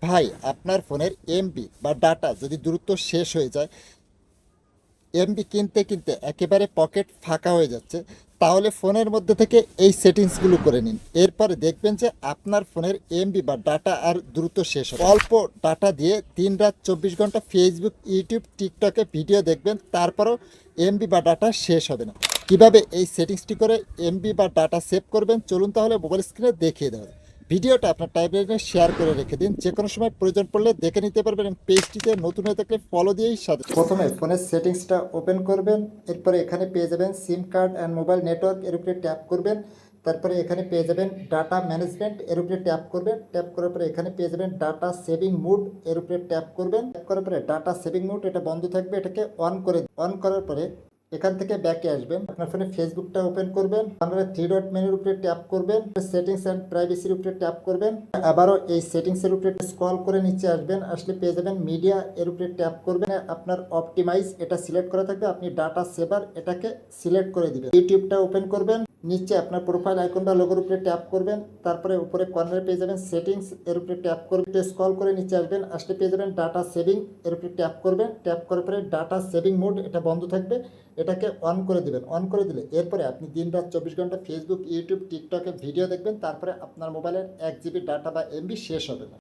ভাই, আপনার ফোনের এমবি বা ডাটা যদি দ্রুত শেষ হয়ে যায়, এমবি কিনতে কিনতে একেবারে পকেট ফাঁকা হয়ে যাচ্ছে, তাহলে ফোনের মধ্যে থেকে এই সেটিংসগুলো করে নিন। এরপরে দেখবেন যে আপনার ফোনের এমবি বা ডাটা আর দ্রুত শেষ হবে। অল্প ডাটা দিয়ে দিন রাত 24 ঘন্টা ফেসবুক, ইউটিউব, টিকটকে ভিডিও দেখবেন, তারপরও এমবি বা ডাটা শেষ হবে না। কিভাবে এই সেটিংসটি করে এমবি বা ডাটা সেভ করবেন, চলুন তাহলে মোবাইল স্ক্রিনে দেখিয়ে দেওয়া। ভিডিওটা আপনার টাইমলাইনে শেয়ার করে রেখে দিন, যে কোনো সময় প্রয়োজন পড়লে দেখে নিতে পারবেন। এবং পেজটিতে নতুন হয়ে থাকলে ফলো দিয়েই সাথে। প্রথমে ফোনের সেটিংসটা ওপেন করবেন, এরপরে এখানে পেয়ে যাবেন সিম কার্ড অ্যান্ড মোবাইল নেটওয়ার্ক, এর উপরে ট্যাপ করবেন। তারপরে এখানে পেয়ে যাবেন ডাটা ম্যানেজমেন্ট, এর উপরে ট্যাপ করবেন। ট্যাপ করার পরে এখানে পেয়ে যাবেন ডাটা সেভিং মুড, এর উপরে ট্যাপ করবেন। ট্যাপ করার পরে ডাটা সেভিং মুড এটা বন্ধ থাকবে, এটাকে অন করার পরে এখান থেকে ব্যাকে আসবেন। আপনার ফোনে ফেসবুকটা ওপেন করবেন, আপনারা থ্রি ডট মেনুর উপরে ট্যাপ করবেন, সেটিংস অ্যান্ড প্রাইভেসির উপরে ট্যাপ করবেন। আবারও এই সেটিংসের উপরে স্ক্রল করে নিচে আসবেন, আসলে পেয়ে যাবেন মিডিয়া, এর উপরে ট্যাপ করবেন। আপনার অপটিমাইজ এটা সিলেক্ট করা থাকবে, আপনি ডাটা সেভার এটাকে সিলেক্ট করে দিবেন। ইউটিউবটা ওপেন করবেন, নিচে আপনার প্রোফাইল আইকন বা লোগোর উপরে ট্যাপ করবেন। তারপরে উপরে কর্নারে পেয়ে যাবেন সেটিংস, এর উপরে ট্যাপ করবেন, স্ক্রল করে নিচে আসবেন, আসলে পেয়ে যাবেন ডাটা সেভিং, এর উপরে ট্যাপ করবেন। ট্যাপ করার পরে ডাটা সেভিং মোড এটা বন্ধ থাকবে, এটাকে অন করে দেবেন। অন করে দিলে এরপরে আপনি দিন রাত 24 ঘন্টা ফেসবুক, ইউটিউব, টিকটকে ভিডিও দেখবেন, তারপরে আপনার মোবাইলের 1 জিবি ডাটা বা এমবি শেষ হবে না।